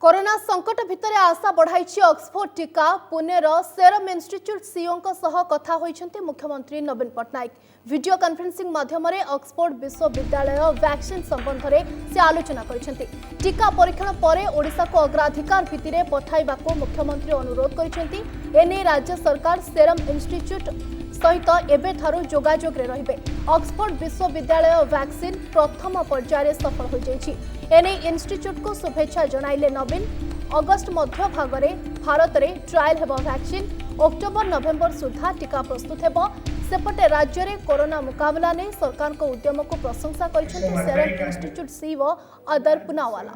Corona संकट भितर आशा बढ़ाई ऑक्सफोर्ड टीका पुणेर सेरम इंस्टीट्यूट सीईओ कथा होइछन्ते मुख्यमंत्री नवीन पट्टनायक वीडियो कॉन्फ्रेंसिंग माध्यम ऑक्सफोर्ड विश्वविद्यालय वैक्सीन संबंध में से आलोचना करिसेंते। टीका परीक्षण पर ओडिशा को अग्राधिकार भित्तिरे पठाइबाको मुख्यमंत्री अनुरोध करिसेंते। एने राज्य सरकार सेरम इंस्टीट्यूट सहित एबेठारु जोगाजोग रे रहिबे। ऑक्सफोर्ड विश्वविद्यालय वैक्सीन प्रथम पर्यायर सफल हो जाइछि। एने इंस्टीट्यूट को शुभेच्छा जणाइले नवीन। अगस्त मध्य भागरे भारत में ट्रायल हेबो वैक्सीन। अक्टोबर नवेम्बर सुधा टीका प्रस्तुत हेबो। सेपटे राज्य में कोरोना मुकाबला ने सरकार को उद्यम को प्रशंसा करिसेंते Serum institute CEO Adar Poonawalla.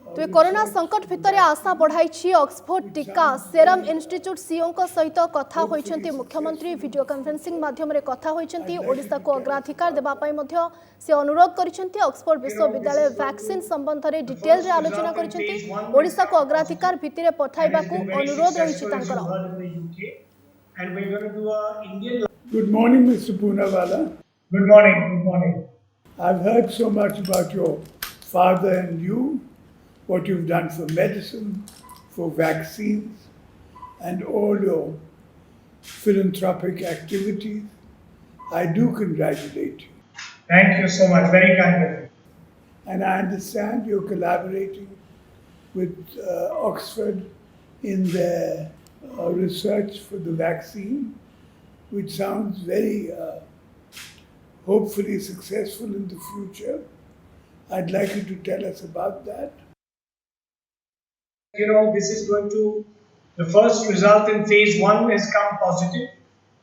तो कोरोना संकट भितर आशा बढ़ाई ऑक्सफोर्ड टीका सेरम इंस्टीट्यूट सीईओ सहित कथा होइछन्ती मुख्यमंत्री वीडियो कॉन्फ्रेंसिंग माध्यम रे कथा होइछन्ती। ओडिशा को अग्राधिकार देबा पई मध्य से अनुरोध करिछन्ती। ऑक्सफोर्ड विश्वविद्यालय वैक्सीन संबंध रे डिटेल रे आलोचना करिछन्ती। ओडिशा को अग्राधिकार भित्तिरे पठाइबाकू अनुरोध रहिछि तांकर। Good morning, Mr. Poonawala. Good morning. Good morning. I've heard so much about your father and you, what you've done for medicine, for vaccines, and all your philanthropic activities. I do congratulate you. Thank you so much. Very kind of you. And I understand you're collaborating with Oxford in their research for the vaccine, which sounds very hopefully successful in the future. I'd like you to tell us about that. You know, this is going to, the first result in phase 1 has come positive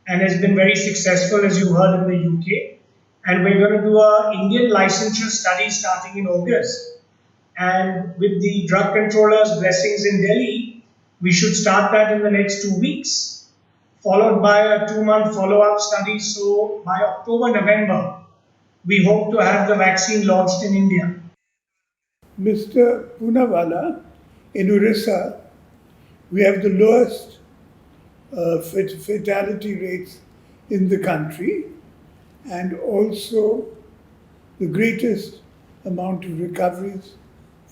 and has been very successful, as you heard, in the UK. And we're going to do an Indian licensure study starting in August. And with the drug controller's blessings in Delhi, we should start that in the next 2 weeks, followed by a 2-month follow-up study. So by October, November, we hope to have the vaccine launched in India. Mr. Poonawala, in Orissa, we have the lowest fatality rates in the country and also the greatest amount of recoveries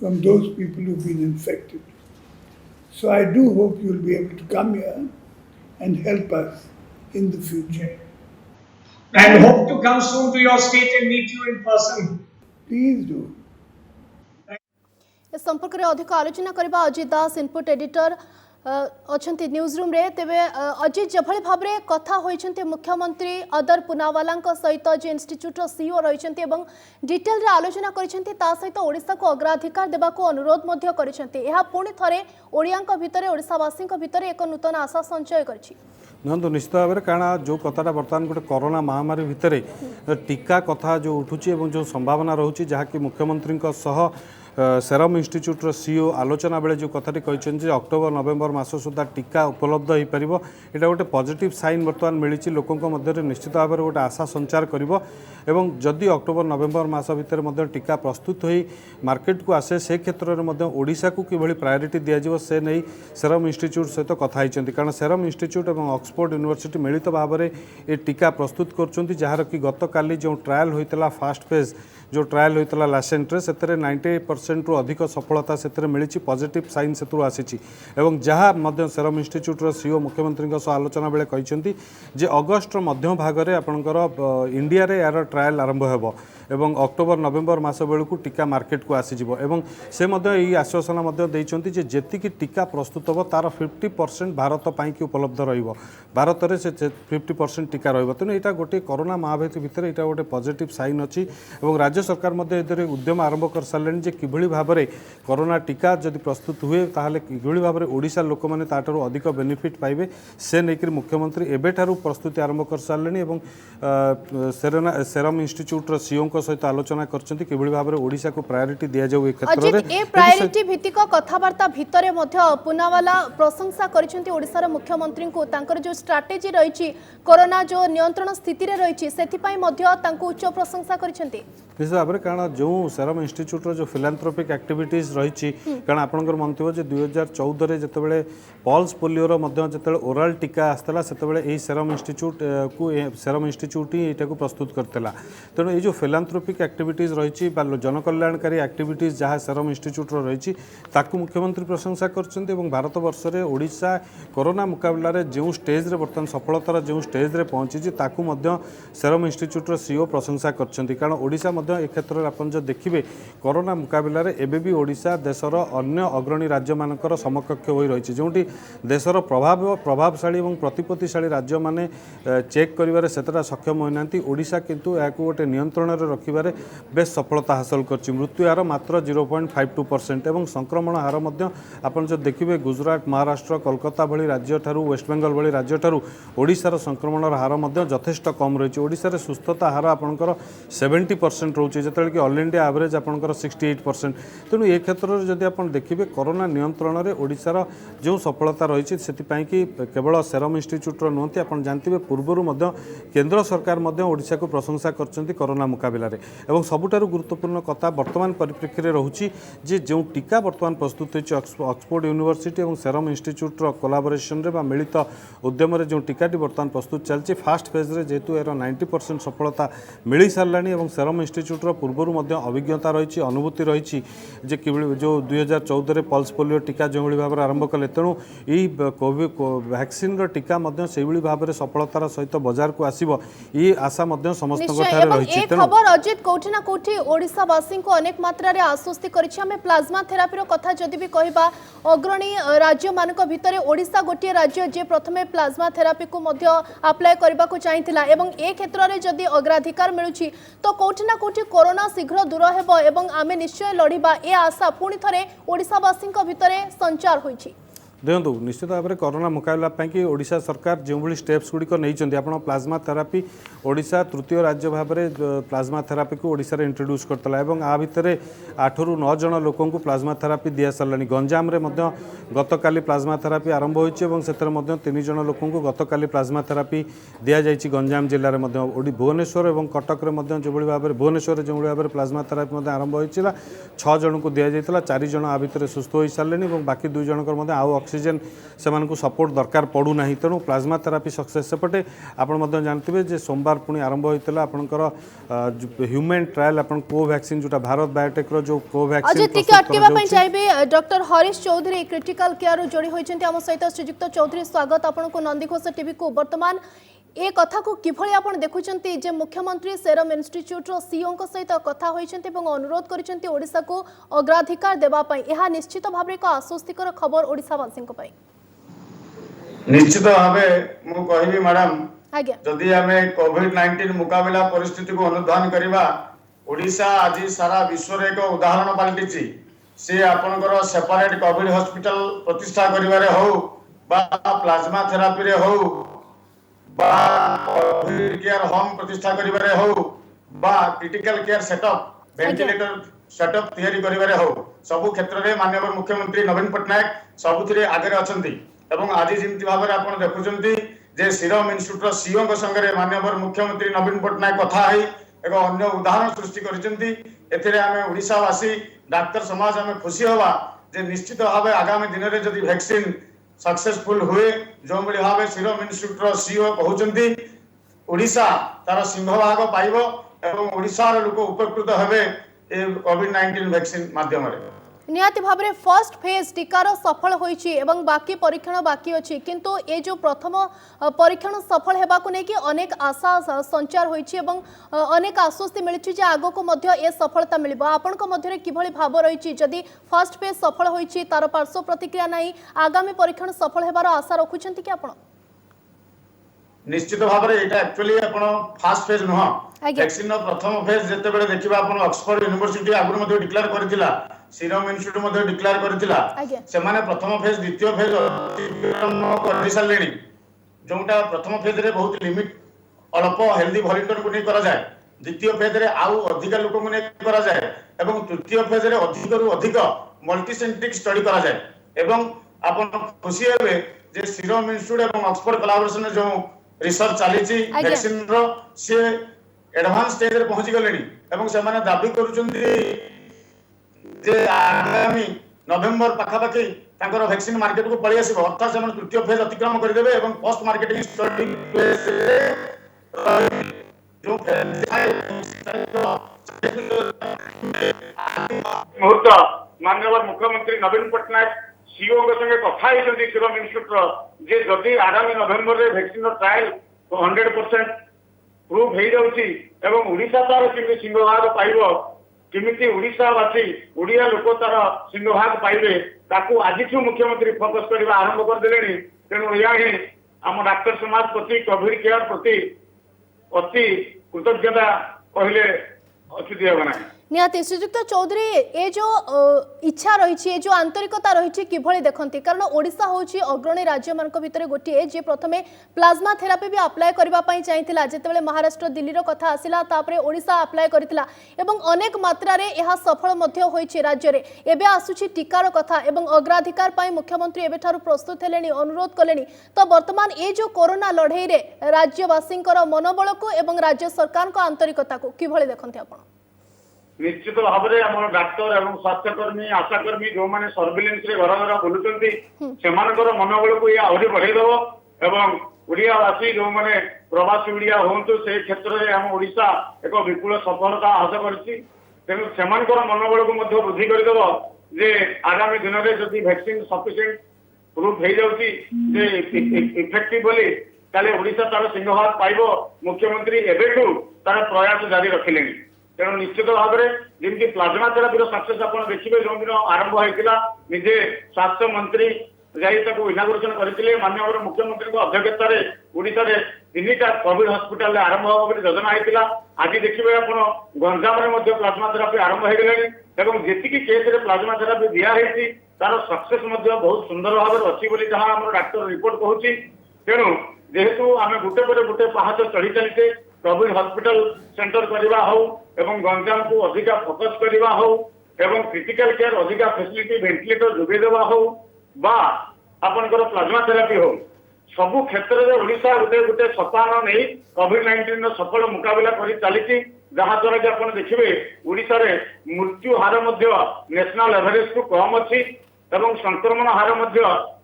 from those people who've been infected. So I do hope you'll be able to come here and help us in the future. And hope to come soon to your state and meet you in person. Please do. इस संपर्क में अधिक आलोचना करबा अजित दास input editor अच्छी news room रे। तेबे अजित जभଳି भाबरे कथा होइछन्ते मुख्यमंत्री अदर पुनावाला सहित जे इंस्टीट्यूट सीईओ रहिछन्ते एवं डिटेल रे आलोचना करिछन्ते ता सहित ओडिशा को अग्राधिकार देबाको अनुरोध मध्य करिछन्ते। एहा पुणी थरे ओडियाक भितरे ओडिशावासीक भितरे एक नूतन आशा संचय करछि। नंदु निश्चित भाव में कारण जो कथाटा बर्तमान गोटे कोरोना महामारी भितर टीका कथा जो उठुची एवं जो संभावना रोचे जहाँकि मुख्यमंत्री सेरम इंस्टीट्यूट सीईओ आलोचना बेले जो कथाटी कहते अक्टोबर नवेम्बर मास सुधा टीका उपलब्ध हो पार यहाँ गोटे पॉजिटिव साइन बर्तमान मिली लोकों मध्य निश्चित भाव में गोटे आशा संचार एवं जदि अक्टोबर नवेम्बर मास भितर टीका प्रस्तुत हो मार्केट को आसे से क्षेत्र में ओडिशा को किभली प्रायोरिटी दिज्व से नहीं सेरम इंस्टीट्यूट सहित कथाई कारण सेरम इंस्टीट्यूट और ऑक्सफोर्ड यूनिवर्सिटी मिलित भाव में ये टीका प्रस्तुत कर जार कि गत काली जो ट्रायल होता फास्ट फेज जो ट्रायल होता लासेंट से 90% रु अधिक सफलता से मिली पॉजिटिव साइन से आसी जहाँ सेरम इंस्टीट्यूट सीईओ मुख्यमंत्री आलोचना बेले कहते जे अगस्ट मध्य भागरे आपणकर इंडिया रे यार ट्रायल आरंभ हो एवं अक्टोबर नवेम्बर मास बेलू टीका मार्केट को आसीजिवो एवं से यही आश्वासना जे जेतिकी टीका प्रस्तुत हो तार 50% भारत पाई उपलब्ध रहिबो। भारत में से 50% टीका रहिबो। तेणु यहाँ गोटे कोरोना महामारी भितर यहाँ गोटे पॉजिटिव साइन अच्छी और राज्य सरकार उद्यम आरंभ कर सारे जे किभली भाव में कोरोना टीका जदि प्रस्तुत हुए ताहले किभली भाव में ओडिशा लोक मैंने ताठू अधिक बेनिफिट पाइबे से नहीं मुख्यमंत्री एबेठारु प्रस्तुति आरंभ कर सारे सेरम इंस्टीट्यूट सीईओ सहित आलोचना करछन्ती किभली भाव में ओडिशा को प्रायोरिटी दिया जाऊ ए क्षेत्र रे। ए प्रायोरिटी भित्तिक कथावार्ता भितरे मध्य पुनावाला प्रशंसा करछन्ती ओडिशार मुख्यमंत्री को तांकर जो स्ट्रैटेजी रहिछि कोरोना जो नियंत्रण स्थिति रे रहिछि सेथि पई मध्य तांको उच्च प्रशंसा करछन्ती। निश्चित भाव में कारण जो सेरम इंस्टीट्यूट जो फिलांथ्रोपिक एक्टिविटीज रही कारण आपंकर मन थो 2014 जितेबाला पल्स पोलियोर जो ओराल टीका आसला से सेरम इंस्टीट्यूट को सेरम इंस्टीट्यूट ही यहाँ प्रस्तुत करता तेणु ये जो फिलांथ्रोपिक फिलांथ्रोपिक एक्टिविटीज रही जनकल्याणकारी एक्टिविटीज जहाँ सेरम इन्स्टिट्यूट रही ताकू मुख्यमंत्री प्रशंसा करछन्ती एवं भारत वर्ष रे ओडिशा कोरोना मुकाबला रे जो स्टेज रे बर्तमान सफलतार जो स्टेज रे पहुंची ताकू मध्य सेरम इन्स्टिट्यूट सीओ प्रशंसा करछन्ती कारण ओडिशा मध्य ए क्षेत्र में आपन जो देखिबे कोरोना मुकाबला रे एबे भी ओडिशा देशर अन्य अग्रणी राज्य मानकर समकक्ष होई रही जोंटी देशर प्रभावशाली और प्रतिपत्तिशाली राज्य माने चेक करिवारे सेतरा सक्षम होना ओडिशा किंतु या गोटे नियंत्रण में रखिबारे बेस सफलता हासिल करछि मृत्यु हार मात्र 0.52% एवं संक्रमण हार मध्य आपन जो देखिबे गुजरात महाराष्ट्र कोलकाता भली राज्य ठारू वेस्ट बेंगल भली राज्य ठारू ओडिशार संक्रमण हार मध्य यथेष्ट कम रही ओडिशार सुस्थता हार आपनकर 70% रोचे जतले कि ऑल इंडिया एवरेज आपनकर 68%। तेणु ए क्षेत्र में जदि आप देखिए कोरोना नियंत्रण में ओडिशार जो सफलता रही कि केवल सेरम इन्स्टिट्यूट नुहति आप जानते पूर्वर केंद्र सरकार ओडिशा को प्रशंसा करछन्ती कोरोना मुकाबला रे एवं सबुठारु गुरुत्वपूर्ण कथा वर्तमान परिप्रेक्षी में रहुछि जे जो टीका वर्तमान प्रस्तुत होछि ऑक्सफोर्ड यूनिवर्सिटी और सेरम इन्स्टिट्यूट कोलाबोरेशन रे बा मिलित उद्यम रे जो टीकाटी वर्तमान प्रस्तुत चलछि फास्ट फेज रे जेतु एर 90% सफलता मिली सारलानी एवं सेरम इन्स्टिट्यूट पूर्वर अभिज्ञता रही अनुभूति रही जे जो 2014 रे पल्स पोलियो टीका जो भाव आरंभ कले तेणु यही कोविड वैक्सीन टीका से भाव में सफलतार सहित बाजार को आसीबो ये आशा समस्त रही। खबर अजित कोठी ना कोठी ओडिशावासी को अनेक मात्रा रे आश्वस्ति करिछि हमें प्लाज्मा थेरापी कथा जदि भी कहबा अग्रणी राज्य मानक भितरे ओडिशा गोटे राज्य जे प्रथमे प्लाज्मा थेरापी को मध्य अप्लाई करबा को चाहिथिला एवं ए क्षेत्र रे जदि अग्राधिकार मिलुछि तो कोठी ना कोठी कोरोना शीघ्र दूर हेबो एवं आमे निश्चय लड़िबा ए आशा पुणी थरे ओडिशावासी भितरे संचार होइछि। देखो निश्चित भाव में कोरोना मुकाबला कि ओडिशा सरकार जो भाई स्टेप्स गुड़िक नहीं आप प्लाज्मा थेरापी ओडिशा तृतीय राज्य भाव में प्लाज्मा थेरापी को ओडिशा रे इंट्रोड्यूस करता है आ भितर 8 ରୁ 9 जन लोक प्लाज्मा थेरापी दि सारा गंजाम गतकाली प्लाज्मा थेरापी आरंभ होती 3 जन लोक गतकाली प्लाज्मा थेरापी दि जाइए गंजाम जिले में भुवनेश्वर और कटक जो भाव में भुवनेश्वर जो भाव में प्लाज्मा थेरापी आरंभ होता 6 जन को दि जाता 4 जन आ भितर सुस्थ हो सारे और बाकी 2 जनकर आउ ऑक्सीजन से सपोर्ट दरकार पड़ूना तेणु प्लाज्मा थेरापी सक्सेस सेपटे आप जानते जे सोमवार पुणी आरंभ होता आपंकर ह्यूमन ट्रायल आप कोवैक्सीन जो भारत बायोटेक जो Covaxin doctor Harish Chaudhary critical care जोड़ी होती आम सहित श्रीजुक्त चौधरी स्वागत आपको नंदीघोष टीवी को वर्तमान ए कथा को किभली आपण देखुचंती जे मुख्यमंत्री सेरम इन्स्टिट्यूट रो सीईओ को सहित कथा होइचंती एवं अनुरोध करिसंती ओडिशा को अग्राधिकार देबा पई एहा निश्चित भाबरे को आश्वस्तिकर खबर ओडिशा वासिन को पई निश्चित भाबे मु कहिबी मैडम आज्ञा जदि हमें कोविड-19 मुकाबला परिस्थिति को अनुधान करिबा ओडिशा आज सारा विश्व रे एक उदाहरण पालटिची से आपनकर सेपरेट कोविड हॉस्पिटल प्रतिष्ठा करिवारे हो बा प्लाज्मा थेरापी रे हो कोविड केयर होम प्रतिष्ठा करिवारे हो बा critical care setup ventilator setup तैयारी करिवारे हो सब क्षेत्र रे माननीय मुख्यमंत्री नवीन पटनायक सबुथिरे आगे अछंती एवं आज जेमति भाव रे आपण देखुचंती जे सीरम इन्स्टिट्यूट रो सीईओ को संगे माननीय मुख्यमंत्री नवीन पटनायक कथा है एक अन्य उदाहरण सृष्टि करिसंती एथिरे आमे ओडिशावासी डाक्टर समाज आमे खुशी होबा जे निश्चित भाव आगामी दिन रे जदि वैक्सीन सक्सेसफुल हुए जो भाव सीरम इन्स्टिट्यूट रो सीईओ कहउचंती ओडिशा तार सिंहभाग पाइबो एवं ओडिशार लोक उपकृत हेबे ए कोविड-19 वैक्सीन माध्यम रे निहाती भाव में फर्स्ट फेज टीकार सफल होइछि एवं बाकी परीक्षण बाकी अछि किंतु ए जो प्रथम परीक्षण सफल हेबा को नै कि अनेक आशा संचार होइछि एवं अनेक आश्वस्ति मिलिछि जे आगो को मध्य ए सफलता मिलिबो आपन को मध्य रे किभली भाव रहिछि जदि फर्स्ट फेज सफल होइछि तार पार्श्व प्रतिक्रिया नै आगामी परीक्षण सफल हेबार आशा रखुछंती कि आपण निश्चित भाव में एटा एक्चुअली आपण फास्ट फेज नह वैक्सीन नो प्रथम फेज जते बेले देखिबा आपण ऑक्सफोर्ड यूनिवर्सिटी आगु मध्ये डिक्लेयर करथिला सीरम इन्स्टिट्यूट मध्ये डिक्लेयर करथिला से माने प्रथम फेज द्वितीय फेज अतिक्रमण कर सालेनी जोटा प्रथम फेज रे बहुत लिमिट अल्प हेल्दी वॉलंटियर को नहीं करा जाए द्वितीय फेज रे आउ अधिक लोक को नहीं करा जाए एवं तृतीय फेज रे अधिक रु अधिक मल्टीसेंट्रिक स्टडी करा जाए एवं आपण खुशी हेबे जे सीरम इन्स्टिट्यूट एवं ऑक्सफोर्ड कोलैबोरेशन जो रिसर्च चली वैक्सीन रो से एडवांस स्टेज रे पहुंची गलेनी एवं से माने दाबी करूचंती जे आगामी नवेम्बर पाखापाखि तांकर वैक्सीन मार्केट को पळि आसीबो अर्थात से तृतीय फेज अतिक्रमण कर देबे एवं पोस्ट मार्केटिंग स्टडी जो मुहूर्त माननीय मुख्यमंत्री नवीन पट्टनायक सीओ संगे कथा सीरम इन्स्टिट्यूट जे जदि आगामी नवेम्बर में वैक्सीन ट्रायल 100% प्रूव हो जाऊँगी ओडिशा तार केमी सिंहभाग पाइब केमिति ओडिशावासी ओडिया लोक तार सिंहभाग पाइबे ताकू आज मुख्यमंत्री फोकस करने आरंभ करदे तेणु यह ही आम डाक्तर समाज प्रति कोविड केयर प्रति अति कृतज्ञता कहले अच्युत हे ना। निहाती श्रीजुक्त चौधरी ए जो इच्छा रही ए जो आंतरिकता रही किभली देखती कारण ओडिशा होची अग्रणी राज्य मान भितर गोटे जे प्रथमे प्लाज्मा थेरापी भी अप्लाय करने चाहिए जितेबाला महाराष्ट्र दिल्ली कथा आसला तापरे ओडिशा अप्लाय करथिला एवं अनेक मात्रा रे यह सफल मध्य होईछि राज्य रे एबे आसुछि टीकार कथा एवं अग्राधिकार पाई मुख्यमंत्री एबे ठारु प्रस्तुत हेलेनी अनुरोध कलेनी तो वर्तमान ए जो कोरोना लड़ाई रे राज्यवासींकर मनोबल को एवं राज्य सरकार को आंतरिकता को किभली देखंती आपण? निश्चित भाव में आम डाक्तर एवं स्वास्थ्यकर्मी आशाकर्मी जो मैंने सर्विलेंस रे घर घर बुलुचंती सेमानकर मनोबल को यह आहरी बढ़ाईदेव एवं ओडियावासी जो मैंने प्रवासी ओडिया हूँ से क्षेत्र में आम ओडिशा एक विपुल सफलता हासिल करछि तेणु सेमानकर मनोबल को मध्य वृद्धि करदेव जे आगामी दिन में जदि वैक्सीन सफिशिएंट प्रूफ हो जाउछि जे इफेक्टिव बोली ताले ओडिशा तार सिंहभाग पाइब मुख्यमंत्री एबेठू तार प्रयास जारी रखिलेनी तेणु निश्चित भाव में जमी प्लाज्मा थेरापीर सक्सेस आप देखिए जो दिन आरंभ होता निजे स्वास्थ्य मंत्री इनागुरेसन करते माननीय मुख्यमंत्री अध्यक्षता ओडिशा रे 3टा कोविड हॉस्पिटल आरंभ होगा योजना होता आज देखिए आप गंजाम प्लाज्मा थेरापी आरंभ हो गलानी जी केस प्लाज्मा थेरापी दिखाई तार सक्सेस बहुत सुंदर भाव में अच्छी जहाँ आम डाक्तर रिपोर्ट कहूँ तेणु जेहेतु आम गोटे पर गोटे पहाच चढ़ी चलते कोविड हॉस्पिटल सेंटर करवा हो एवं गंजाम को अधिका फोकस करवा हो एवं क्रिटिकल केयर अधिका फैसिलिटी वेंटिलेटर जोगे देवा हो बा आपनकर प्लाज्मा थेरापी हो सबु क्षेत्र में ओडिशा गोटे गोटे सोपान नहीं कोविड-19 सफल मुकाबला कर चली जहाँ द्वारा कि आप देखिए ओडिशा रे मृत्यु हार नेशनल एवरेज को कम अच्छी संक्रमण हार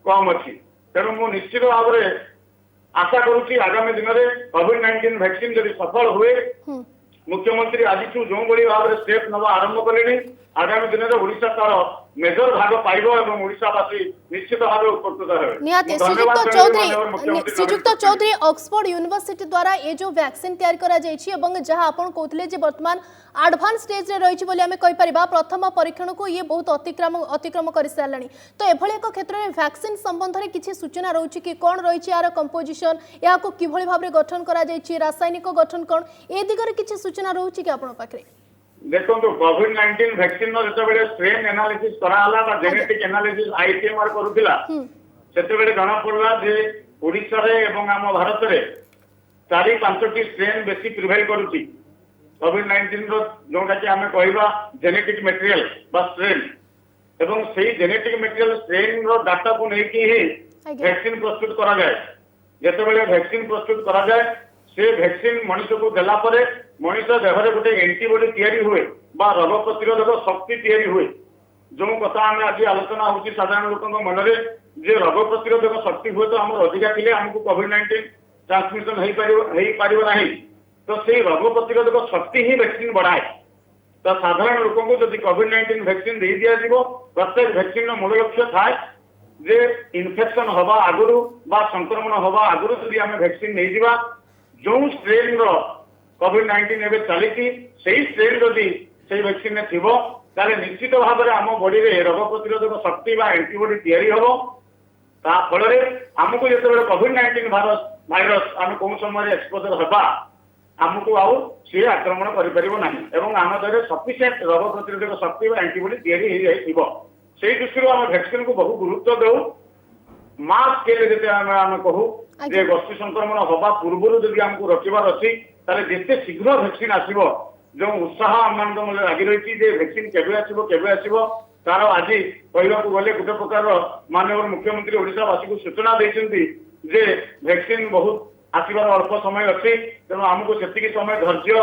कम अच्छी तेणु मु निश्चित भाव में आशा करुच्ची आगामी दिन में कोविड-19 वैक्सीन जब सफल हुए मुख्यमंत्री आज जो भाव में स्टेप नवा आरंभ कले आगामी दिन में ओडिशा तार मेजर भाग पाइब और ओडिशावासी निश्चित भाव उपकृत चौधरी श्रीजुक्त चौधरी ऑक्सफोर्ड यूनिवर्सिटी द्वारा ये जो वैक्सीन तैयार करा जायछि एवं जहां आपण कहथिले जे वर्तमान एडवांस स्टेज रे रहिछि बोली हमें कहि परिबा प्रथम परीक्षण को ये बहुत अतिक्रम कर सारलानी तो एभली एक क्षेत्र में वैक्सीन संबंध में किछि सूचना रहउछि कि कोन रहिछि यार कंपोजिशन या को किभली भाव में गठन करा जायछि रासायनिक गठन कोन ए दिगरे किछि सूचना रहउछि कि आपण पाखरे देखो कोविड-19 वैक्सीन जो स्ट्रेन एनालिसिस कराला जेनेटिक एनालिसिस आईसीएमआर करुला से जना पड़ा जे ओडिशा रे एवं आम भारत रे 4-5टी स्ट्रेन बेसी प्रिवेल करुची कोविड-19 जोटा कि आम कहवा जेनेटिक मटेरियल बा स्ट्रेन एवं से जेनेटिक मटेरियल स्ट्रेन रो डाटा को लेकिन ही वैक्सीन प्रस्तुत करा जाए जेतेबेले वैक्सीन प्रस्तुत करा जाए से वैक्सीन मनुष्य को देला परे मनुष्य देह में गोटे एंटीबॉडी तैयारी हुए बा रोग प्रतिरोधक शक्ति तैयारी हुए जो कथा आम आज आलोचना होची साधारण लोकों मन में जे रोग प्रतिरोधक शक्ति हुए तो आम अधिका थिले हमको कोविड-19 ट्रांसमिशन हो पारिबो नाही तो से रोग प्रतिरोधक शक्ति ही वैक्सीन बढ़ाए तो साधारण लोकों को जब कोविड-19 वैक्सीन दे दिया जीवो प्रत्येक वैक्सीन मूल लक्ष्य थाए जे इन्फेक्शन हवा आगुरु बा संक्रमण हवा आगुरु जदि आम वैक्सीन नहीं दिबा जो स्ट्रेन रो कोविड-19 एवं चली से स्ट्रेन जदि से वैक्सीन थी निश्चित भाव में आम बॉडी में रोग प्रतिरोधक शक्ति बा एंटीबॉडी तैयारी हम फल आमको जो कोविड-19 भाइरस आम कौन समय एक्सपोजर हवा आमको आउ सी आक्रमण कर आम देह सफिशिएंट रोग प्रतिरोधक शक्ति बा एंटीबॉडी तैयारी से दृष्टि आम वैक्सीन को बहुत गुरुत्व दौ मास स्केल जैसे आम कहू जे गोष्ठी संक्रमण हवा पूर्व जदि आमको रखिबार अच्छी जिते शीघ्र वैक्सीन आसो जो उत्साह आम लगी रही वैक्सीन केवे आसो तार आज कहवाक गले गोटे प्रकार माननीय मुख्यमंत्री ओडिशावासी को सूचना देते जे वैक्सीन बहुत आसबार अल्प समय अच्छी तेणु आमको से समय धैर्य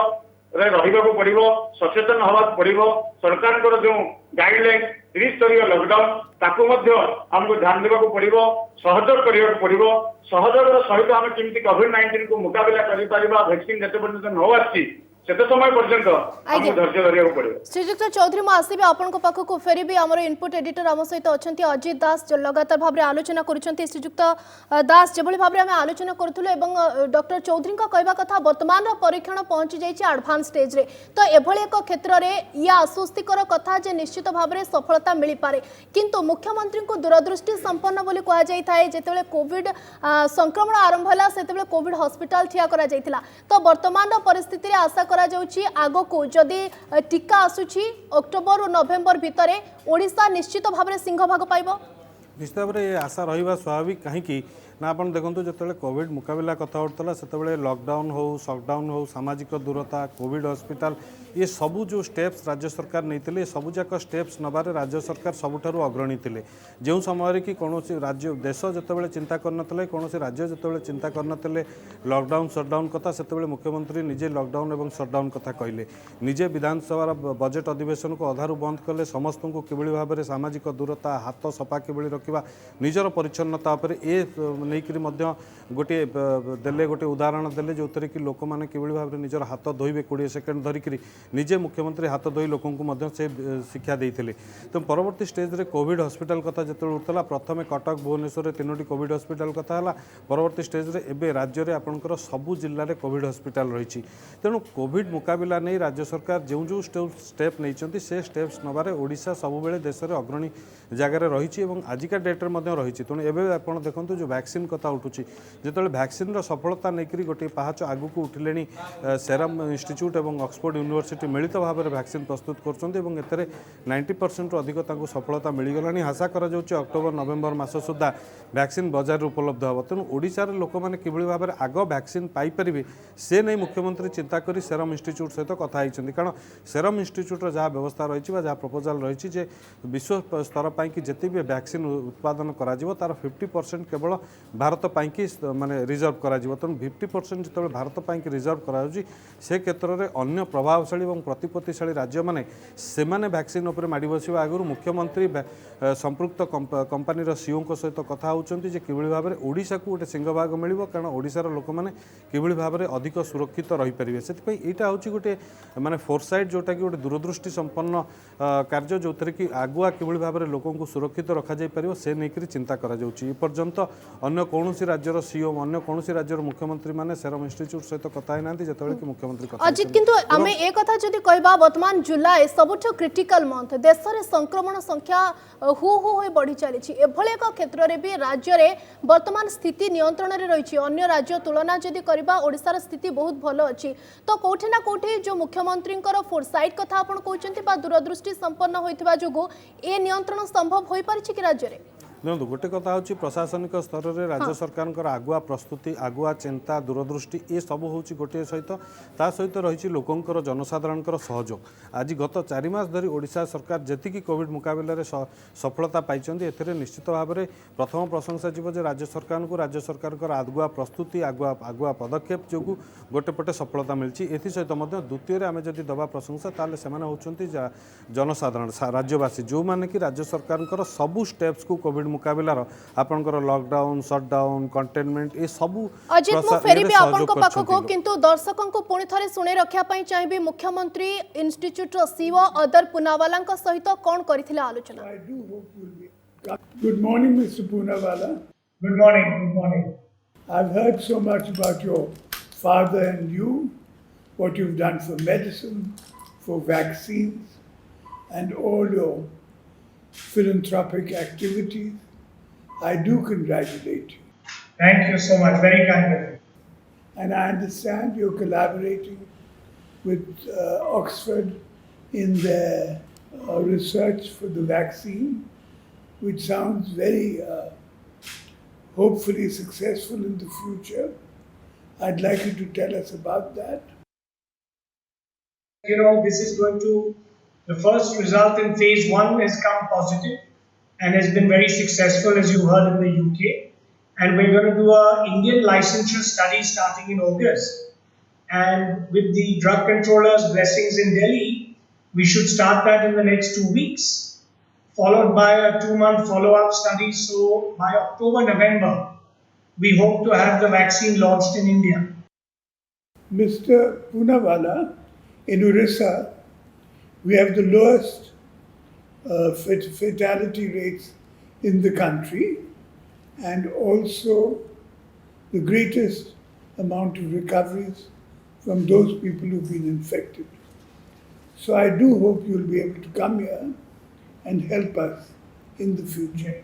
रहा पड़ो सचेतन हवा पड़ो सरकार जो गाइडलाइन 30 स्तरीय लॉकडाउन ताकू आमको ध्यान देवा पड़ो सहयोग करने पड़ो सहयोग सहित आम केमी कोविड-19 को मुकाबला कर वैक्सीन जिते पर्यटन न आसी सेते समय पर्यंत आज्ञा। हमको धैर्य धरिया पड़े। श्रीजुक्त चौधरी मु आसबे आपनको पाखक फेरबी आमर इनपुट एडिटर आम सहित अछंती अजित दास जो लगातार भाव आलोचना करुछंती। श्रीजुक्त दास जेभली भाव आम आलोचना करूथुलो एवं डॉक्टर चौधरी का कहवा कथा वर्तमान परीक्षण पहुंची जाइछि एडवांस स्टेज रे, तो एभली एक क्षेत्र रे या आश्वस्तिकर कथा जे निश्चित भाव में सफलता मिल पारे, किंतु मुख्यमंत्री को दूरदृष्टि संपन्न बोली कहा जाय थाए। जेतेबेले कोविड संक्रमण आरंभ होला सेतेबेले कोविड हॉस्पिटल ठिया करा जायतिला, तो वर्तमान परिस्थिति रे आशा करा जाउछि आगो को जदि टीका आसुछि अक्टोबर और नवेम्बर भितर ओडिशा निश्चित भाव में सिंह भाग पाइबो। निश्चित भाव में आशा रहा स्वाभाविक कहीं ना आप देखो जो कोविड मुकाबला कथा उठता से लॉकडाउन हो सटडाउन हो सामाजिक दूरता कोविड हॉस्पिटल ये सबू जो स्टेप्स राज्य सरकार नहीं सबूजाक स्टेप्स नबार राज्य सरकार सबुठारु अग्रणी थे। जो समय कि कौन राज्य देश जितेबाला चिंता करनतले कौन राज्य जितेबाला चिंता करनतले लॉकडाउन सटडाउन कथा से मुख्यमंत्री निजे लॉकडाउन और सटडाउन कथा कहले, निजे विधानसभा बजेट अधिवेशन को अधारू बंद कले, समस्त को किभली भाव में सामाजिक दूरता हाथ सफा किभली रखा निजर परिच्छन्नता उपर ए नहींकरी गोटे देले गोटे उदाहरण देले जो कि लोक मैंने किभली भाव में निजर हाथ धोइबे 20 सेकेंड धरिकी निजे मुख्यमंत्री हाथ धोई लोक से शिक्षा देते। तो परवर्ती स्टेज रे कोविड हॉस्पिटल कथा जो उठला प्रथम कटक भुवनेश्वर 3टी कोविड हॉस्पिटल कथा है, परवर्ती स्टेज रे एबे राज्य में आपंकर सबू जिले में कोविड हॉस्पिटल रही। तेणु कोविड मुकाबला नहीं राज्य सरकार जो जो स्टेप नहीं से स्टेप्स नबार ओडिशा सबुबले देश में अग्रणी जगार रही आजिका डेट्रे रही। तेणु एवं आप देखो जो वैक्सीन कथा उठुची जो वैक्सीन सफलता नहीं गोटे पहाच आगू को उठिले सेरम इंस्टीट्यूट और ऑक्सफोर्ड यूनिवर्सिटी मिलित भाव में वैक्सीन प्रस्तुत कर 90% अधिक सफलता मिलगला। आशा कर अक्टोबर नवेम्बर मास सुधा वैक्सीन बजार उपलब्ध हे। तेणु ओडिशार लोक मैंने किभली भाव में आग वैक्सीन पाइपर से नहीं मुख्यमंत्री चिंता करी सेरम इंस्टीट्यूट सहित कथा होती, कारण सेरम इंस्टीट्यूट जहाँ व्यवस्था रही जहाँ प्रपोजाल रही विश्व स्तर पर कि जिते भी वैक्सीन उत्पादन करा तार 50% केवल भारत पाई माने रिजर्व करा। तेणु 50% जो भारत पाई रिजर्व करा से क्षेत्र में अन्य प्रभावशाली और प्रतिपत्तिशाली राज्य मैंने वैक्सीन उपर माड़ी बसवा आगु मुख्यमंत्री संपृक्त कंपानीर सीओ सहित कथा होती किभली भाव में ओडिशा को गोटे सिंह भाग मिल, कारण ओडिशार लोक मैंने किभली भाव में अधिक सुरक्षित रही पारे। से यहाँ हूँ गोटे माने फोरसाइट जोटा कि गोटे दूरदृष्टि संपन्न कार्य जो कि आगुआ किभली भाव में लोक सुरक्षित रखा जाई परिबो से नहीं चिंता करा जाउची। पर्यंत अन्य कौन राज्यर सीओ अन्य कौन राज्यर मुख्यमंत्री माने सेरम इंस्टीट्यूट सहित कथा ना जिते कि मुख्यमंत्री कथा अजित किंतु आमे एक कथा जदि कहबा वर्तमान जुलाई सबुठ क्रिटिकल मंथ देश में संक्रमण संख्या हु हु हो बढ़ी चली एभले एक क्षेत्र में भी राज्य में वर्तमान स्थिति नियंत्रण में रही अन्य राज्य तुलना जदि करबा ओडिशार स्थिति बहुत भल अच्छी, तो कोठी ना कोठी जो मुख्यमंत्री फोरसाइट कथा आपण कहउचंती बा दूरदृष्टि संपन्न होइतबा जोगु ए नियंत्रण संभव होई परिछि कि राज्य रे। देखो गोटे कथा हूँ प्रशासनिक स्तर में राज्य सरकार आगुआ प्रस्तुति आगुआ चिंता दूरदृष्टि ये सब हूँ गोटे सहित ता सहित रही लोकंर जनसाधारण सहयोग। आज गत 4 मास धरी ओडिशा सरकार जी कोविड मुकाबले सफलता पाई निश्चित भाव में प्रथम प्रशंसा जीव राज्य सरकार आगुआ प्रस्तुति आगुआ पदक्षेप जो गोटे पटे सफलता मिली। एसत द्वितीय आम जदि दबा प्रशंसा ताले से होती जनसाधारण राज्यवासी जो मैंने कि राज्य सरकार सबू स्टेप्स को कोविड मुकाबलार आपनकर लॉकडाउन शटडाउन कंटेनमेंट ए सबू अजित मु फेरिबे आपनको पाखको, किंतु दर्शकों को पुणी थरे सुने रखिया पई चाहिबे मुख्यमंत्री इंस्टीट्यूट रो सीओ अदर पुनावाला सहित कोन करिथिला आलोचना। Good morning, Mr. Poonawalla. Good morning. Good morning. I've heard so much about your father and you, what you've done for medicine, for vaccines, and all your philanthropic activities. I do congratulate you. Thank you so much. Very kind of you. And I understand you're collaborating with Oxford in their research for the vaccine, which sounds very hopefully successful in the future. I'd like you to tell us about that. You know, this is going to, the first result in phase 1 has come positive and has been very successful, as you heard, in the UK. And we're going to do a Indian licensure study starting in August. And with the drug controller's blessings in Delhi, we should start that in the next 2 weeks, followed by a 2-month follow-up study. So by October, November, we hope to have the vaccine launched in India. Mr. Poonawalla, in Orissa, we have the lowest fatality rates in the country and also the greatest amount of recoveries from those people who've been infected. So I do hope you'll be able to come here and help us in the future.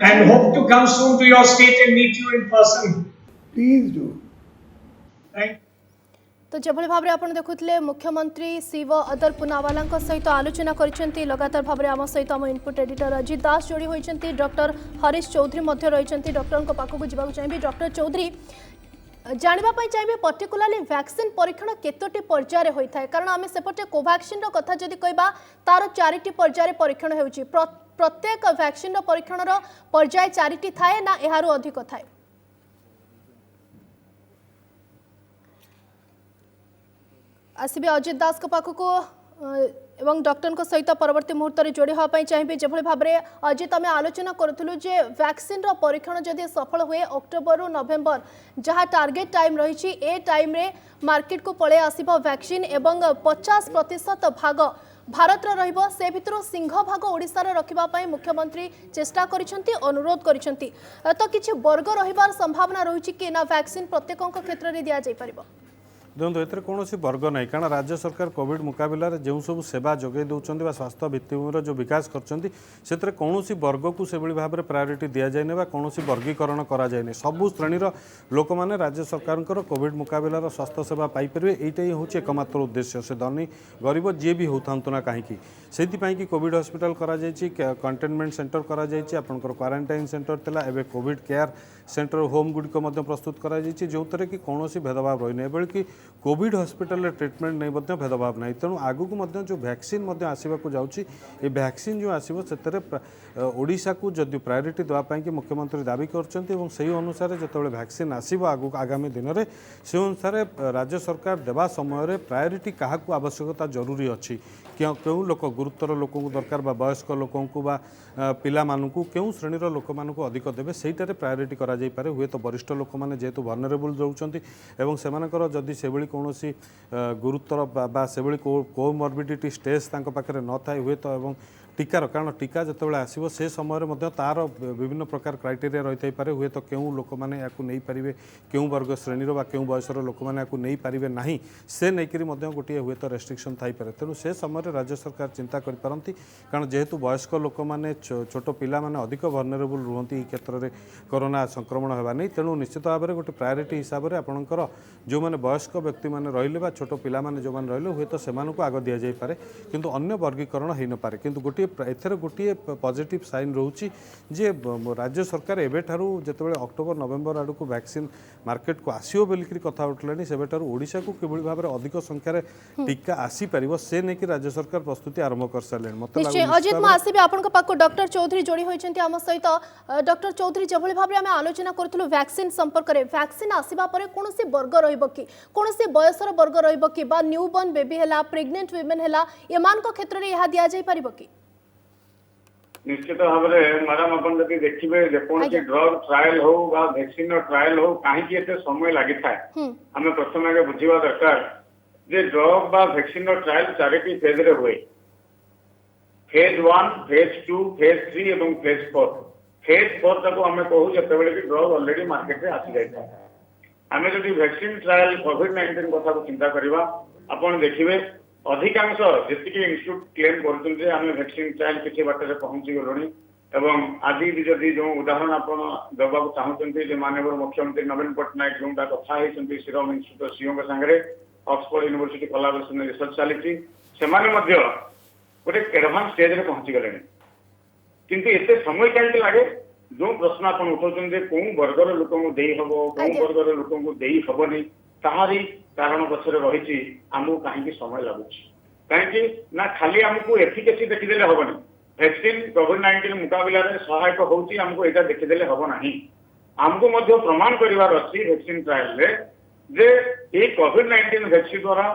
And hope to come soon to your state and meet you in person. Please do. Right? तो जभଳି भाबरे आपण देखुतले मुख्यमंत्री Shiv other Poonawalla सहित आलोचना करिसेंती लगातार भाबरे आम सहित आम input editor Ajit दास जोड़ी होइसेंती डॉक्टर हरीश चौधरी मध्य रहिसेंती डॉक्टर को पाखक जिबाक चाहिबी डॉक्टर चौधरी जानिबा पई चाहिबे पर्टिकुलरली वैक्सीन परीक्षण केतोटी पर्याय होता है कारण आम सेपटे कोवैक्सीन रो कथा जदि कहबा तार 4टी पर्याय परीक्षण हेउची प्रत्येक वैक्सीन रो परीक्षण रो पर्याय 4टी थाए ना एहारो अधिक थाए आसबे अजित दास को पाखक एवं डॉक्टर को सहित परवर्ती मुहूर्त में जोड़ी होगापी चाहिए जो भाव में अजित आम आलोचना करूँ जे वैक्सीन रो परीक्षण जदि सफल हुए अक्टोबर रु नवेम्बर जहाँ टार्गेट टाइम रही ए टाइम रे मार्केट को पलि आसिबो वैक्सीन एवं 50% भाग भारत रहिबो से भितर सिंह भाग ओडिशार रखिबा मुख्यमंत्री चेष्टा करिसेंती अनुरोध करिसेंती तो किछि वर्ग रहिबार संभावना रही कि ना वैक्सीन प्रत्येकों क्षेत्र में दिया जाय परिबो देखो ये कौन वर्ग ना कारण राज्य सरकार कोविड मुकाबला जो सब सेवा जोगे दौरान स्वास्थ्य भित्तिभूमि जो विकास कर कौन वर्ग को से भाव में प्रायोरीटी दि जाए कौन वर्गीकरण कराए सबू श्रेणी लोक मैंने राज्य सरकार कोविड मुकाबलार स्वास्थ्य सेवा पाइपर यहीटा ही हूँ एकमात्र उद्देश्य से धनी गरीब जी भी होता ना कहीं से कोविड हॉस्पिटल कंटेनमेंट सेंटर कर क्वारंटाइन सेंटर था एवं कोविड केयर सेंटर होम गुड़िक प्रस्तुत कर जो कि कौन भेदभाव रही ना बेल कि कोविड हॉस्पिटल ट्रीटमेंट नहीं भेदभाव ना तेणु आगक जो वैक्सीन आसवाक जाऊँगी ये वैक्सीन जो आसो से ओडिशा को जदि प्रायोरीटी देवाई कि मुख्यमंत्री दाबी कर से अनुसार जो वैक्सीन आसो आगामी दिन में से अनुसार राज्य सरकार देवा समय प्रायोरीटी क्या आवश्यकता जरूरी अच्छी क्यों लोक गुरुतर लोक दरकार वयस्क लोक पिला मानू क्यों श्रेणी लोक मानू अधिक देवे सहीटार प्रायोरीटी करा जाई पारे हुए तो वरिष्ठ लोक मैंने जेहेतु वनरेबल रोचंती एवं सेमानकर जदि सेभली कौन गुरुतर से कोमॉर्बिडिटी स्टेज तांको पाखरे न थाए हुए तो एवं टीकार कारण टीका जितेबाला आसो से समय तार विभिन्न प्रकार क्राइटेरिया रही पारे हुए तो क्यों लोक मैंने या नहीं पारे क्यों वर्ग श्रेणी क्यों बयसर लोक मैंने या नहीं पारे ना से नहीं गोटे हुए तो रेस्ट्रिक्शन थी पारे तेणु से समय राज्य सरकार चिंता करपारती कारण जेहेतु वयस्क लोक मैंने छोट पिला माने अधिक वनरेबल रुहति क्षेत्र में कोरोना संक्रमण होगा नहीं तेणु निश्चित भाव में गोटे प्रायोरीटी हिसाब से आपंकर जो मैंने वयस्क व्यक्ति मैंने रही छोट पिला माने जो मैंने रही हुए तो से आग दि जाए पारे किंतु अन्य वर्गीकरण हो न पारे किंतु गोटे एथर गोटे पॉजिटिव साइन रोचे जे राज्य सरकार एबेठारू जितेबाला अक्टोबर नवेम्बर आड़ को वैक्सीन मार्केट को आसो बोलिकी कथा उठलानी सेबेठारू ओडिशा को किभली भाव में अधिक संख्यार टीका आसी पारिबो से नहीं राज्य सरकार प्रस्तुति आरंभ कर सारे अजित आसबे आपन पाक डॉक्टर चौधरी जोड़ी होइछन्ती आम सहित डॉक्टर चौधरी जो भाव में आम आलोचना करूँ वैक्सीन संपर्क में वैक्सीन आसवा पर कौन वर्ग रहिबो कि कौन बयसर वर्ग रहिबो कि बा न्यू बॉर्न बेबी है प्रेग्नेंट वुमेन है एमान क्षेत्र में यह दि जाई परिबो कि निश्चित भाव में मैडम आप देखिए जेकोसी ड्रग ट्रायल हो वैक्सीन ट्रायल हो कहीं समय लगी थाए आम प्रथम आगे बुझा दरकार जे ड्रग बा वैक्सीन ट्रायल 4टी फेज रे हुए फेज 1 फेज 2 फेज 3 और फेज 4 फेज 4 तक आम कहूँ जिते कि ड्रग ऑलरेडी मार्केट में आसी जाए आम जो वैक्सीन ट्रायल कोविड-19 कथा को चिंता करवा आपन देखिए अधिकांश जी इन्स्टिट्यूट क्लेम कर वैक्सीन ट्रायल किसी बाटर पहुंची गलुणी एवं आज भी जदि जो उदाहरण आप देवा चाहते माननीय मुख्यमंत्री नवीन पट्टनायक जो कथा होती सीरम इन्स्टिट्यूट सीओ सागर ऑक्सफोर्ड यूनिवर्सिटी कोलाबोरेशन रिसर्च चली से गोटे एडवांस स्टेज में पहुंची गले किंतु एत समय कहीं लगे जो प्रश्न आप उठाते कौ वर्गर लोक दे हम कौ वर्गर लोक दे हेनी ताहारी कारण पछरे रही आमको कहीं समय लगुच कहीं ना खाली आमको एफिकेसी देखीदे हेनी वैक्सीन कोविड-19 मुकाबला सहायक होची आमको यहाँ देखीदे हम ना आमको प्रमाण करार अच्छी वैक्सीन ट्रायल जे ये कोविड-19 वैक्सीन द्वारा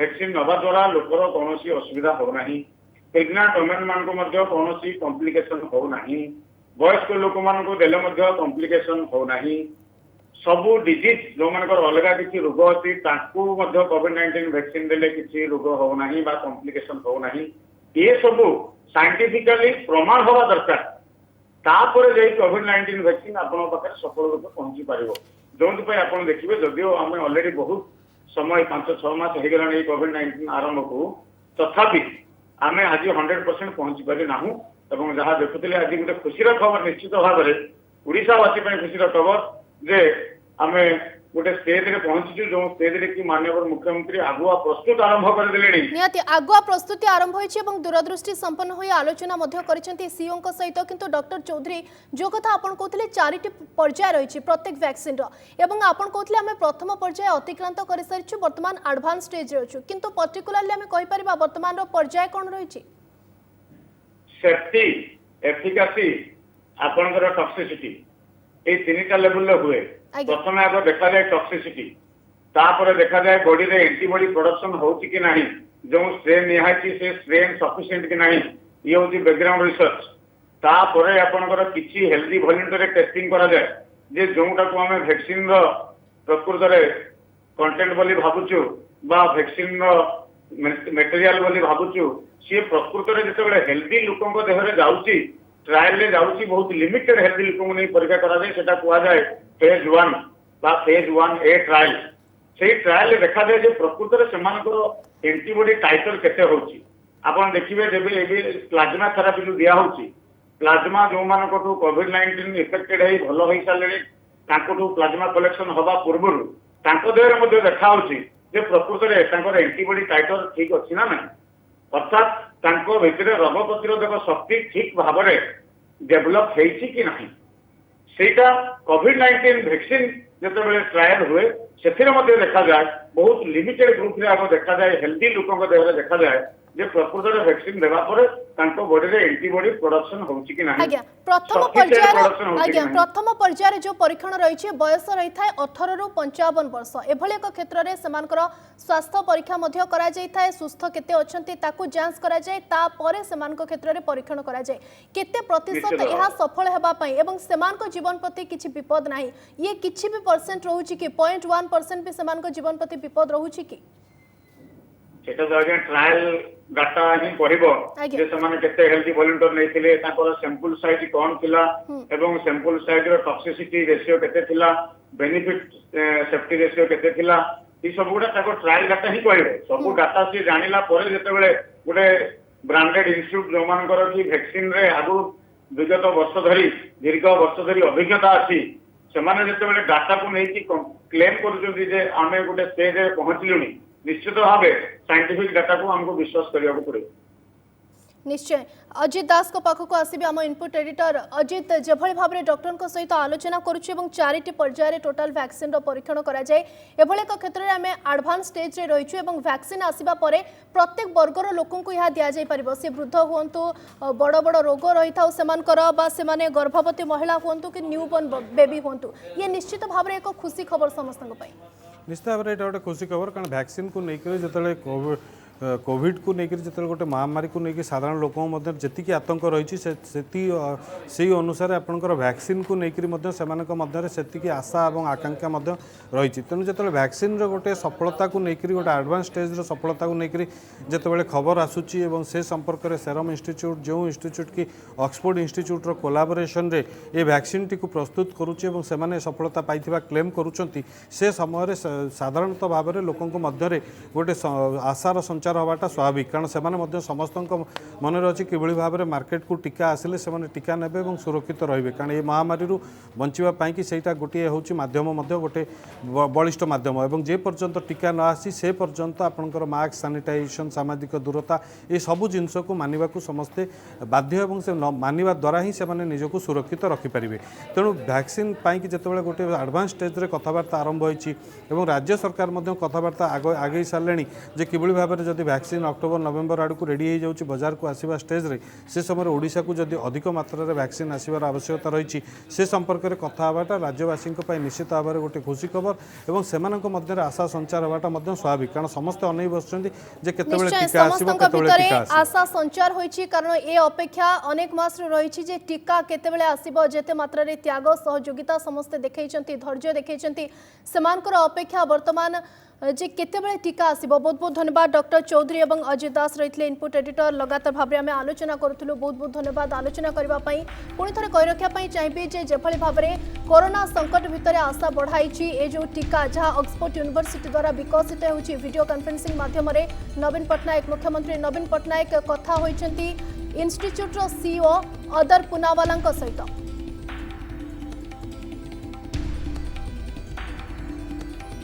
वैक्सीन नवा द्वारा लोकर कौन असुविधा होना प्रेग्नेंट वुमेन मान कौन कॉम्प्लिकेशन होना वयस्क लोक मान देले कॉम्प्लिकेशन होना सबु डिजीज जो मानकर अलग किसी रोग अच्छी कोविड-19 वैक्सीन देले किसी रोग हो नहीं बा कॉम्प्लिकेशन हो नहीं ये सब साइंटिफिकली प्रमाण हवा दरकार तापर जे कोविड-19 वैक्सीन आपन पाखे सफल रूप पहुंची पारिबो जो आप देखिए जदियो आम अलरेडी बहुत समय 5-6 मास हो गलानी कोविड-19 आरंभ को तथापि आम आज 100% पहुंची पारि नाहु एवं जहाँ देखुले आज गोटे खुशी खबर निश्चित भाव में ओडावासी खुशी खबर जे आम गोटे स्टेज रे पहुंची जो स्टेज रे कि माननीय मुख्यमंत्री आगुआ प्रस्तुत आरंभ कर देलेनी निहाती आगुआ प्रस्तुति आरंभ होइछि एवं दूरदृष्टि संपन्न होई आलोचना मध्य करिसेंती सीओ को सहित किंतु डॉक्टर चौधरी जो कथा आपण कहथिले चारिटी पर्याय रहिछि प्रत्येक वैक्सीन रो एवं आपण कहथिले हमें प्रथम पर्याय अतिक्रांत करि सारिछु वर्तमान एडवांस स्टेज रे अछु किंतु पर्टिकुलरली हमें कहि परिबा वर्तमान रो पर्याय कोन रहिछि सेफ्टी एफिकासी आपनकर टॉक्सिसिटी ए तीनटा लेवल हुए प्रथम आगे देखा जाए टॉक्सिसिटी तापर देखा जाए बॉडी रे एंटीबॉडी प्रोडक्शन होची कि नहीं जो स्ट्रेन निहाची से स्ट्रेन सफिशिएंट कि नहीं ये होची बैकग्राउंड रिसर्च तापर आपनकर किछि हेल्दी वॉलंटियर टेस्टिंग करा जाए जे जोटा को हमें वैक्सीन रो प्रकृत रे कंटेंट बोली भाबुछु बा वैक्सीन रो मटेरियल बोली भाबुछु सी प्रकृत रे जेतेबेले हेल्दी लोकन देह रे जाउची ट्रायल रे जाउची बहुत लिमिटेड हेल्दी लोकन नै परीक्षा करा जाए सेटा कुआ जाए फेज 1 बा फेज 1A ट्रायल से ट्रायल रे देखा जाए जे प्रकृत रे सेमानकर एंटीबॉडी टाइटर केते होची आपण देखिबे जेबे एबे प्लाज्मा थेरापी जो दिया होची प्लाज्मा जो मानकटू कोविड-19 इफेक्टेड है भलो होई साले तांकटू प्लाज्मा कलेक्शन होबा पूर्वरु तांको देह रे मध्ये देखा होची जे प्रकृत रे तांकर एंटीबॉडी टाइटर ठीक अछि ना नहीं अर्थात तांको भितरे रोग प्रतिरोधक शक्ति ठीक भाव में डेवलप होईछि कि नहीं सेटा कोविड-19 वैक्सीन जेतेबेले ट्रायल हुए सेथिरे मध्ये देखा जाए बहुत लिमिटेड ग्रुप रे आगो देखा जाए हेल्दी लोकन देह रे देखा जाए जे प्रकृत रे वैक्सीन देबा परे तांको बॉडी रे एंटीबॉडी प्रोडक्शन होउछि कि नहीं आज्ञा प्रथम पर्यायर जो परीक्षण रही बयस रही था 18 रु 55 वर्ष एभली एक क्षेत्र में सेमानकर स्वास्थ्य परीक्षा मध्य करा जाय थाए सुस्थ केते अछंती ताकू जांच करा जाय तापरे सेमानक क्षेत्र में परीक्षण करा जाय केते प्रतिशत यह सफल हेबा पई एवं सेमानक जीवन प्रति किछि विपद नाही ये किछि भी परसेंट रहूछि कि 0.1% भी सेमानक जीवन प्रति विपद रहूछि कि सेटा जागे ट्रायल डाटा ही कहबो जे समान केते हेल्दी वॉलंटियर नै थिले ताकर सैंपल साइज कोन थिला एवं सैंपल साइज रो टॉक्सिसिटी रेशियो केते थिला बेनिफिट सेफ्टी रेशियो केते थिला ई सब गुडा ताको ट्रायल डाटा ही कहबो सब डाटा से जानिला परे जेते बेले गुडे ब्रांडेड इंस्टीट्यूट जो मानकर कि वैक्सीन रे आगु विगत वर्ष धरी दीर्घ वर्ष धरी अभिज्ञता अछि सेमाने जेते बेले डाटा को नै कि क्लेम करू जे आमे गुडे स्टेज रे पहुंचलुनी निश्चित भाव साइंटिफिक डाटा को हमको विश्वास करने पड़े निश्चय अजित दास को पाखक आसबि आम इनपुट एडिटर अजित जेभली भाव में डॉक्टर सहित आलोचना करुच्ची और चारिटी पर्यायर टोटाल वैक्सीन परीक्षण करा जाए एभली एक क्षेत्र में आम एडवांस स्टेज रे रहीचु और वैक्सीन आसिबा परे प्रत्येक वर्गर लोकों को यह दि जापर सी वृद्ध हूँ बड़ बड़ रोग रही था से गर्भवती महिला हूँ कि न्यूबॉर्न बेबी हूँ ये निश्चित भाव में एक खुशी खबर समस्त निश्चित भाव में यहाँ गोटे खुशी खबर कारण वैक्सीन को लेकर जो कोविड को लेकर जो गोटे महामारी को लेकर साधारण लोकों जी आतंक रही से अनुसार आपंकर वैक्सीन को लेकर से आशा और आकांक्षा रही तेणु जो वैक्सीन गोटे सफलता को लेकर गोटे एडवांस स्टेज सफलता को लेकर जो खबर आसूची से संपर्क में सेरम इंस्टीट्यूट जो इंस्टीट्यूट की ऑक्सफोर्ड इंस्टीट्यूट कोलाबोरेशन रे ये वैक्सीन टी प्रस्तुत करुच्चे से सफलता पाई क्लेम करुँच से समय साधारणतः भाव में लोकों मध्य गोटे आशार संचार हवाटा स्वाभाविक कारण से समस्त मन अच्छी कि भाव में मार्केट को टीका आसिले से टीका नेबे और सुरक्षित रहिबे कारण ये महामारी बंचापी कि सहीटा गोटे हूँ मध्यम गोटे बलिष्ठ मध्यम और जे पर्यंत टीका न आसी से पर्यंत आपंकर मास्क सैनिटाइजेशन सामाजिक दूरता ये सबू जिनस को मानवा समस्ते बाध्य और से मानवा द्वारा ही से निजक सुरक्षित रखिपारे तेणु वैक्सीन पाई जिते गोटे एडवांस स्टेज रे कथबार्ता आरंभ होती राज्य सरकार कथबार्ता आगे सारे कि भाव में जदि वैक्सीन अक्टोबर नवेम्बर आड़ को रेडी हो जाऊँगी बजार को आसवा स्टेज रे से समय ओडिशा को जदि अधिक मात्रा रे वैक्सीन आसबार आवश्यकता रही से संपर्क में कथा हवाटा राज्यवासी निश्चित भाव में गोटे खुशी खबर और से आशा संचार हवाटा स्वाभाविक कारण समस्ते अनै बसुँच जे केतेबेले टीका आसीबो केतेबेले टीका आसीबो आशा संचार होईछि कारण ए अपेक्षा अनेक मास रही जे टीका केतेबेले आसीबो जेते मात्रा रे त्याग सहयोगिता समस्ते देखैछंती धैर्य देखैछंती सेमानकर अपेक्षा वर्तमान जे केतेबेले टीका आसीबो। बहुत बहुत धन्यवाद डॉक्टर चौधरी एवं अजित दास रहितले इनपुट एडिटर लगातार भाव में आम आलोचना करूँ। बहुत बहुत धन्यवाद आलोचना करने पुणी थे कही रखापी चाहिए जे जेभली भाव में कोरोना संकट भितर आशा बढ़ाई ए जो टीका जहाँ ऑक्सफोर्ड यूनिवर्सिटी द्वारा विकसित होउछि वीडियो कॉन्फ्रेंसिंग माध्यम नवीन पट्टनायक मुख्यमंत्री नवीन पट्टनायक कथा होइछंती इंस्टीट्यूट सीईओ अदर पुनावाला सहित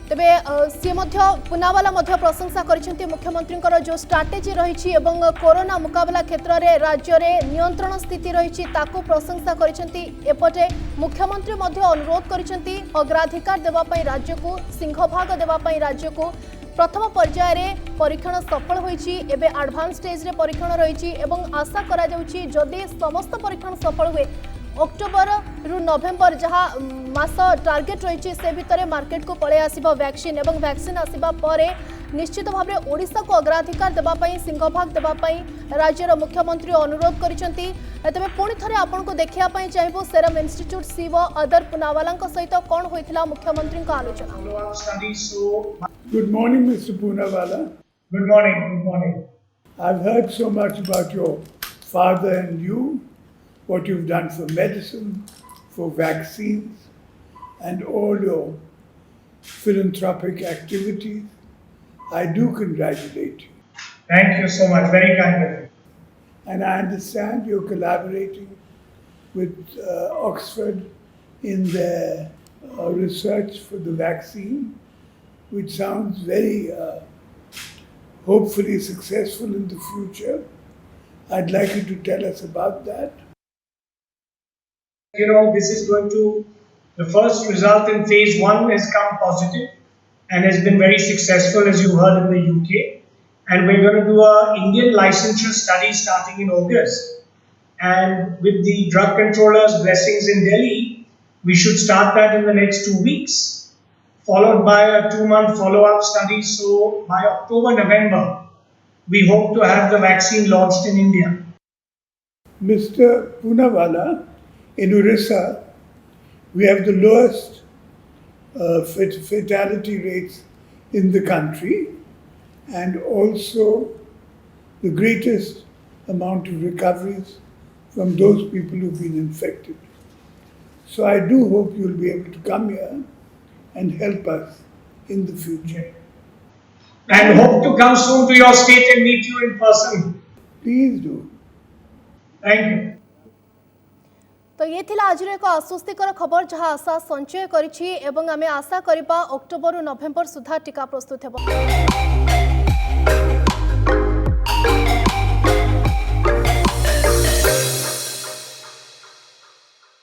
तेबे सी पुनावाला प्रशंसा करिसेंती मुख्यमंत्री जो स्ट्राटेजी रही कोरोना मुकाबला क्षेत्र में राज्य में नियंत्रण स्थिति रही ताकू प्रशंसा करिसेंती। एपटे मुख्यमंत्री अनुरोध करिसेंती अग्राधिकार देवाई राज्य को सिंहभाग देवाई राज्य को प्रथम पर्यायर रे परीक्षण सफल होईछि एबे एडवांस स्टेज रे परीक्षण रही आशा करा जाउछि जदि समस्त परीक्षण सफल हुए अक्टोबर रु नवेम्बर जहाँ मास टार्गेट रही से भितर मार्केट को पड़े आसिबो वैक्सीन एवं वैक्सीन आसिबा परे निश्चित भाव में ओडिशा को अग्राधिकार देवाई सिंहभाग देवाई राज्यर मुख्यमंत्री अनुरोध करिसेंती। तेबे पुणी थे आपन को देखिया चाहिए सेरम इंस्टीट्यूट सीईओ अदर पुनावाला सहित कौन होइथिला मुख्यमंत्री आलोचना। Good morning, Mr. Poonawalla. Good morning. Good morning. I've heard so much about your father and you, what you've done for medicine, for vaccines, and all your philanthropic activities. I do congratulate you. Thank you so much. Very kind of you. And I understand you're collaborating with Oxford in their research for the vaccine, which sounds very hopefully successful in the future. I'd like you to tell us about that. You know, this is going to, the first result in phase 1 has come positive and has been very successful, as you heard, in the UK. And we're going to do a Indian licensure study starting in August. And with the drug controller's blessings in Delhi, we should start that in the next 2 weeks, followed by a 2-month follow-up study. So by October, November, we hope to have the vaccine launched in India. Mr. Poonawalla, in Orissa, we have the lowest fatality rates in the country and also the greatest amount of recoveries from those people who've been infected. So I do hope you'll be able to come here and help us in the future. And hope to come soon to your state and meet you in person. Please do. Thank you. तो ये थिला आज एक आश्वस्तिकर खबर जहाँ आशा संचय करिछि एवं आमे आशा करिबा अक्टोबर नवेम्बर सुधा टीका प्रस्तुत हेबो।